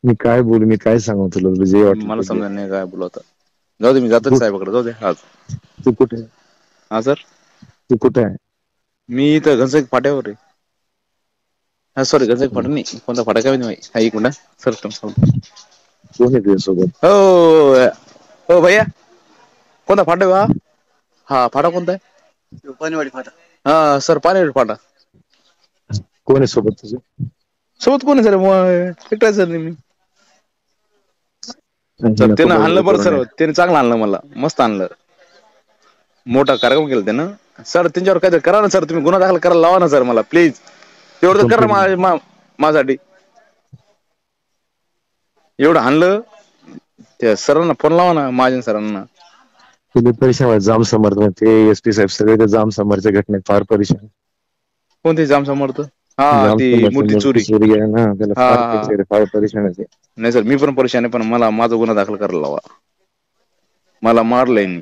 मी काय बोलू, मी काय सांगू तुला जे वाटलं मला ते बोल. समजा नाही काय बोलवता. जाऊ दे, मी जातो साहेबाकडे, जाऊ दे आज. तू कुठे आहे? हा सर. तू कुठे आहे? मी इथं घनसाई फाट्यावर आहे. हा सॉरी घनसाई फाटा नाही, कोणता फाटा काय माहिती. हा एक मिनिट सर. कोण आहे तुझ्यासोबत? हो भैया कोणता फाटा आहे हा? हा फाटा कोणता आहे? पाणीवाडी फाटा. हा सर पाणीवाडी फाटा. कोण आहे सोबत तुझे? सोबत कोण आहे सर, एकटाच सर मी. सर नको त्यानं बडबड हाणलं बरं करू सर, नये. त्याने चांगलं आणलं मला, मस्त आणलं. मोठा कार्यक्रम केला त्यानं. सर त्यांच्यावर काहीतरी करा ना सर, तुम्ही गुन्हा दाखल करायला लावा ना सर मला प्लीज. तेवढं करा कंप्लेंट माझ्यासाठी. एवढं हाणलं, त्या सरांना फोन लावा ना, महाजन सरांना. तुम्ही परेशान, जाम समर्थ ते एसपी साहेब सगळे ते जाम समर्थच्या घटनेत फार परेशान. कोणते जाम समर्थ? हा जाम ती मूर्ती समर्थ चोरी. आहे ना, त्याला हा फार हा फार परेशान आहे ते. नाही सर मी पण परेशान आहे, पण मला माझा गुन्हा दाखल करायला लावा. मला मारलंय यांनी.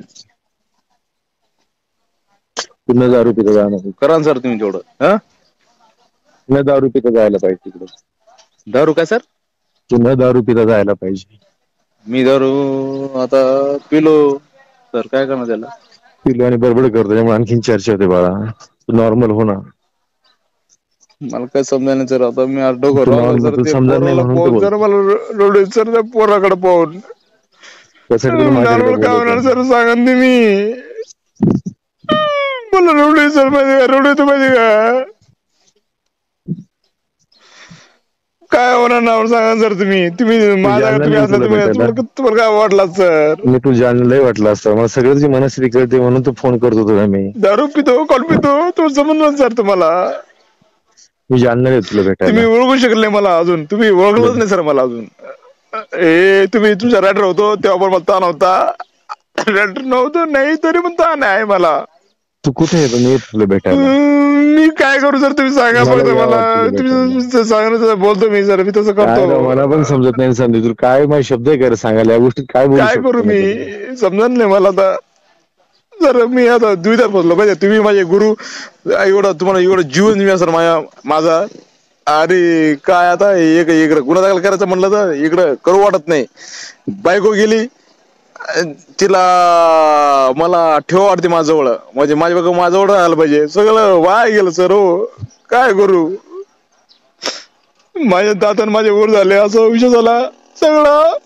पुन्हा दारू पिता जाणार नाही. करा ना सर तुम्ही तेवढं. पुन्हा दारू पिता जायला पाहिजे तिकडे. दारू काय सर? पुन्हा दारू पिता जायला पाहिजे. मी दारू आता पिलो तर काय करणार त्याला. पिलो आणि बडबड करतो त्यामुळे आणखीन चर्चा होते बाळा, तू नॉर्मल हो ना. मला काय समजा नाही सर, आता मी डोकं तू राहिलं नॉर्मल, सर, तू ते समजत नाही पोराला म्हणून तर पाहून सर बोलतो. मला रडू सर, त्या पोराकडे पाहून. त्यासाठी तुला माझ्याकडे नॉर्मल काय होणार बोलवतो. सर सांगा तुम्ही. मला रडू येतं सर, माहिती का, रडू येतं माहिती का. काय होणार ना सांगा सर तुम्ही तू माझ्या जालना तुम्ही नाही असला तुला भेटायला. तुम्हाला काय वाटलं सर? मी तू जालना लय वाटलं असतं मला, सगळ्याची मनस्थिती कळते म्हणून तू फोन करतो तुला मी. दारू पितो कोण पितो तो समजलं सर तुम्हाला. मी जालना येतो तुला भेटायला. तुम्ही ओळखू शकले मला अजून, तुम्ही ओळखलंच नाही सर मला अजून. तुम्ही तुमच्या रायडर होतो तेव्हा पण मला ताण होता, रायडर नव्हतो नाही तरी पण ताण आहे मला. तू कुठे आहे? मी येतो तुला भेटायला. मी काय करू सर तुम्ही सांगा फक्त यावं मला. वाटतं तुला भेटायला. तुम्ही सांगा बोलतो मी सर, मी तसं करतो. मला पण समजत नाही संधी, तू काय माझे शब्द आहे का सांगायला, या गोष्टीत काय बोलू काय करू शकतो मी समजत नाही मला आता. सर मी आता द्विधात पोचलो पाहिजे, तुम्ही माझे गुरु, एवढं तुम्हाला एवढं जीवन दिला सर माझा. अरे काय आता इकडं गुन्हा दाखल करायचं म्हणलं तर इकडं करू वाटत नाही. बायको गेली, तिला मला ठेवा वाटते माझ्याजवळ, म्हणजे माझ्या बायको माझ्याजवळ आलं पाहिजे. सगळं वाया गेलं सर. हो काय करू, माझ्या दातन माझे वर झाले, असं विषय झाला सगळं.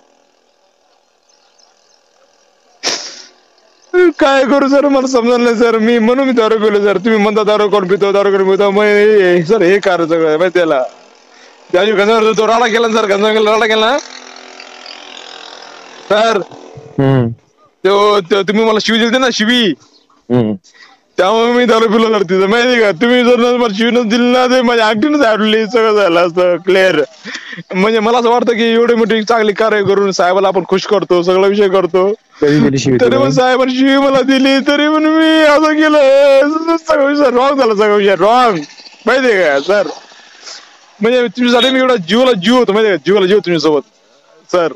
काय करू सर मला समजलं नाही सर, मी म्हणून मी दारू पिलो सर. तुम्ही म्हणता दारू कोण पितो, दारू कोण पितो, मग सर हे कारण सगळं माहिती त्याला. त्या दिवशी गंजा तो राडा केला सर, गंजा राडा केला सर. तुम्ही मला शिवी दिली ना, शिवी, त्यामुळे मी दारू पिलो सर तिथं माहिती का. तुम्ही जर मला शिवीनच दिली ना, ते माझ्या अंगठीनच आडली, सगळं झालं असतं क्लिअर. म्हणजे मला असं वाटतं की एवढी मोठी चांगली कार्य करून साहेबाला आपण खुश करतो, सगळा विषय करतो, तरी पण साहेबांनी शिवी मला दिली, तरी पण मी असं केलं. सगळा विषय रॉंग झाला, सगळा विषय रॉंग माहितीये का सर. म्हणजे तुमच्यासाठी मी एवढा जीवाला जीव होतो माहिती का, जीवाला जीव तुमच्यासोबत सर.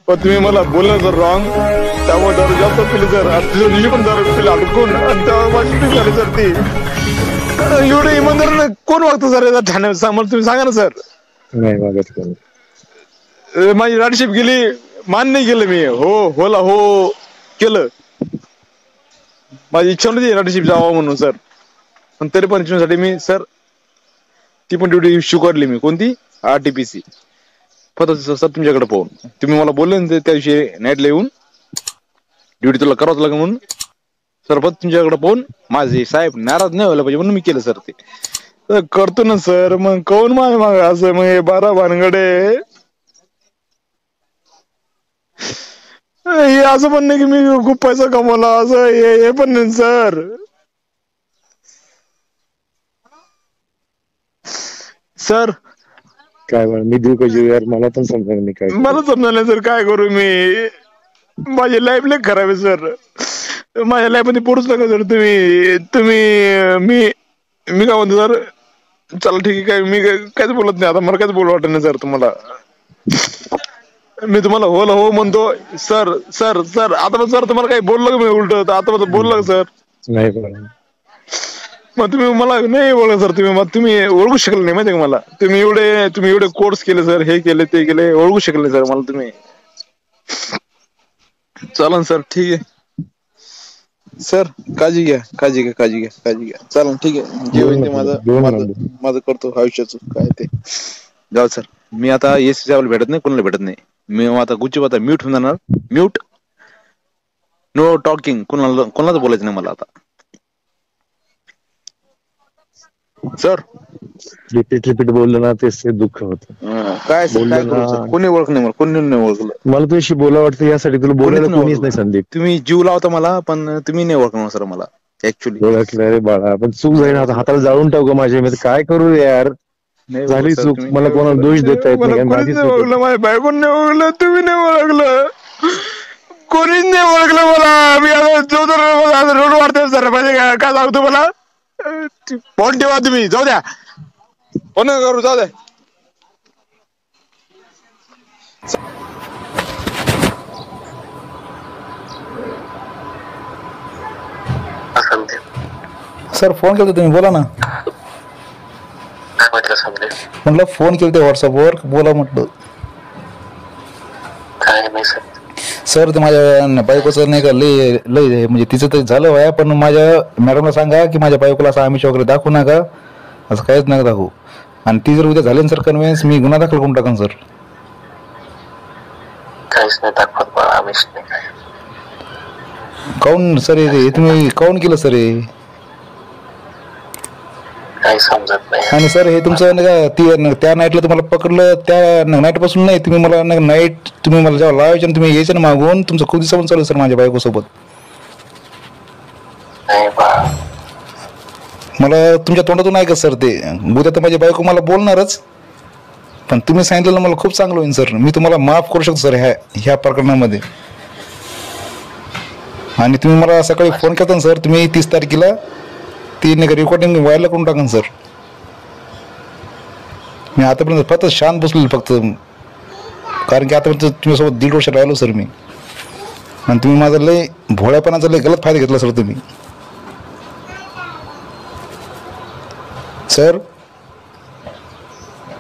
पण तुम्ही मला बोललं सर रॉंग, त्यामुळे दारू जास्त पिली सर. तुझ्या दिवशी पण दारू पिली अडकून, आणि तेव्हा माझी ट्रीप झाली सर ती. एवढं इमानदार कोण वागतं सर ठाण्यात, मला तुम्ही सांगा ना सर. नाही वागत कोण. माझी राडशिप गेली, मान नाही केलं मी, होला हो केलं. माझी इच्छा नव्हती राडशिप जावं म्हणून सर, पण तरी पण इच्छेसाठी मी सर ती पण ड्युटी स्वीकारली मी. कोणती? RTPC. फक्त सर तुमच्याकडे पाहून तुम्ही मला बोलले ना त्या दिवशी नाईटला येऊन, ड्युटी तुला करावंच लागेल म्हणून सर. फक्त तुमच्याकडे पाहून माझे साहेब नाराज नाही व्हायला पाहिजे म्हणून मी केलं सर ते. करतो ना सर, मग कोण माग असं मग हे 12 भानगडे. हे असं पण नाही की मी खूप पैसा कमवला, असं हे पण नाही सर. सर काय मी देऊ का जीव यार, मला पण समजा मी काय. मला समजा नाही सर काय करू मी. माझी लाईफ लय खराब आहे सर. माझ्या लाईफ मध्ये पोरूच नका सर तुम्ही. मी काय म्हणतो सर, चला ठीक आहे, काय मी काहीच बोलत नाही आता, मला काहीच बोलू वाटत नाही सर तुम्हाला. मी तुम्हाला हो म्हणतो सर. सर सर आता सर तुम्हाला काही बोललं का मी उलट, आता बोललं का सर? नाही बोला. मग तुम्ही मला नाही ओळख सर, तुम्ही ओळखू शकले नाही माहिती का मला. तुम्ही एवढे कोर्स केले सर, हे केले ते केले, ओळखू शकले सर मला तुम्ही. चालन सर, ठीक आहे सर, काळजी घ्या. चालन, ठीक आहे. जे होईल ते माझं करतो आयुष्याचं काय ते. जाऊ सर, मी आता एसी भेटत नाही, कोणाला भेटत नाही. मी आता गुच्ची आता म्यूट होऊन जाणार. म्यूट, नो टॉकिंग, कोणालाच बोलायचं नाही मला आता सर. रिपीट बोललं ना तेच ते दुःख होत. काय कोणी ओळख नाही मला, कोणी नाही ओळखलं मला. तुझ्याशी बोला वाटतं यासाठी तुला बोलायला कोणीच नाही संदीप. तुम्ही जीव लावता मला, पण तुम्ही नाही ओळखणार सर मला ऍक्च्युली. ओळखलं रे बाळा, पण चूक जाईल आता, हाताला जाळून टाकू माझ्या. मी काय करू यार, झाली चूक. मला कोणाला दोष देता येत नाही. माझ्या बायकोन नाही ओळखलं, तुम्ही नाही ओळखलं, कोणीच नाही ओळखलं मला. मी आता रोड वाढते सर, पाहिजे काय सांगतो मला. फोन ठेवा तुम्ही, जाऊ द्या, फोन करू, जाऊ द्या. सर फोन केला तुम्ही, बोला ना. म्हटलं फोन केला व्हॉट्सअपवर, बोला म्हटलं. सर ते माझ्या बायकोचं नाही का लय म्हणजे तिचं तर झालं आहे, पण माझ्या मॅडमला सांगा की माझ्या बायकोला असं आमिष वगैरे दाखवू नका, असं काहीच नका दाखवू. आणि ती जर उद्या झाली सर कन्व्हिन्स, मी गुन्हा दाखल करून टाकन सर. काहीच नाही दाखवत मला आमिष नाही काय. काऊन सर हे तुम्ही काऊन केलं सर हे? काही समजत नाही. आणि सर हे तुमचं नाही का त्या नाईटला तुम्हाला पकडलं, त्या नाईट पासून नाही, तुम्ही मला नाईट तुम्ही मला जेव्हा लावायचे ना, तुम्ही यायचे ना मागून, तुमचं खूप दिवसापासून चालू सर माझ्या बायको सोबत. मला तुमच्या तोंडातून ऐकत सर ते. उद्या तर माझी बायको मला बोलणारच, पण तुम्ही सांगितलं मला खूप चांगलं होईल सर. मी तुम्हाला माफ करू शकतो सर ह्या प्रकरणामध्ये. आणि तुम्ही मला सकाळी फोन केला ना सर, तुम्ही 30 तारखेला ती नाही का रेकॉर्डिंग व्हायला करून टाका सर. मी आतापर्यंत फक्त शांत बसलेलो फक्त, कारण की आतापर्यंत तुमच्यासोबत 1.5 वर्ष राहिलो सर मी. आणि तुम्ही माझा लय भोळ्यापणाचा लय गलत फायदा घेतला सर तुम्ही. सर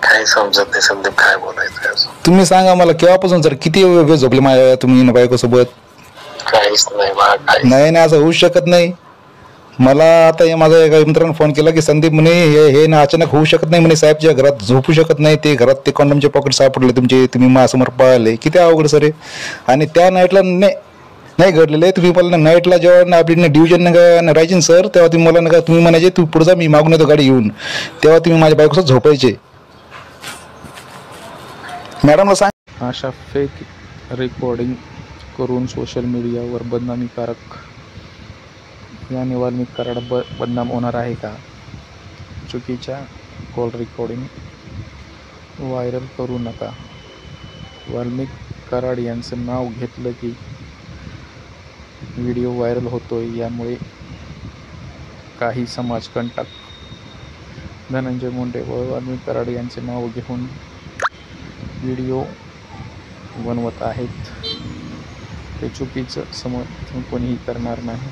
काही समजत नाही संदीप, काय बोलायचं तुम्ही सांगा मला, केव्हापासून सर किती वेळ झोपले माझ्या तुम्ही बायकोसोबत? काहीच नाही. नाही असं होऊ शकत नाही. मला आता माझा एका मित्राने फोन केला की संदीप म्हणे हे ना अचानक होऊ शकत नाही म्हणे, साहेबच्या घरात झोपू शकत नाही, ते घरात ते कॉन्डमचे पॉकेट सापडले तुमचे, तुम्ही माझ्यासमोर पाहिले. किती अवघड सर आहे. आणि त्या नाईटला नाही घडलेले. तुम्ही मला नाईटला जेव्हा आपली डिव्हिजन राहायची सर, तेव्हा तुम्ही मला नका तुम्ही म्हणायचे तू पुढे जा, मी मागून येतो गाडी घेऊन, तेव्हा तुम्ही माझ्या बायकोसोबत झोपायचे. मॅडमला सांग. अशा फेक रेकॉर्डिंग करून सोशल मीडियावर बदनामीकारक याने वाल्मिक कराड बदनाम होणार आहे का? चुकीच्या कॉल रेकॉर्डिंग व्हायरल करू नका. वाल्मिक कराड यांचं नाव घेतलं की व्हिडिओ व्हायरल होतोय, यामुळे काही समाजकंटक धनंजय मुंडे व वाल्मिक कराड यांचे नाव घेऊन व्हिडिओ बनवत आहेत. ते चुकीचं समर्थन कोणीही करणार नाही.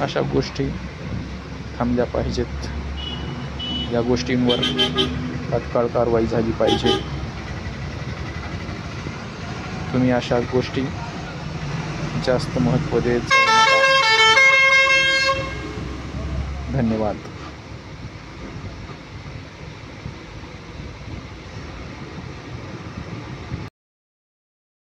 अशा गोष्टी थांबल्या पाहिजेत. या गोष्टींवर तात्काळ कारवाई झाली पाहिजे. तुम्ही अशा गोष्टी जास्त महत्त्व देत जाऊ नका. धन्यवाद.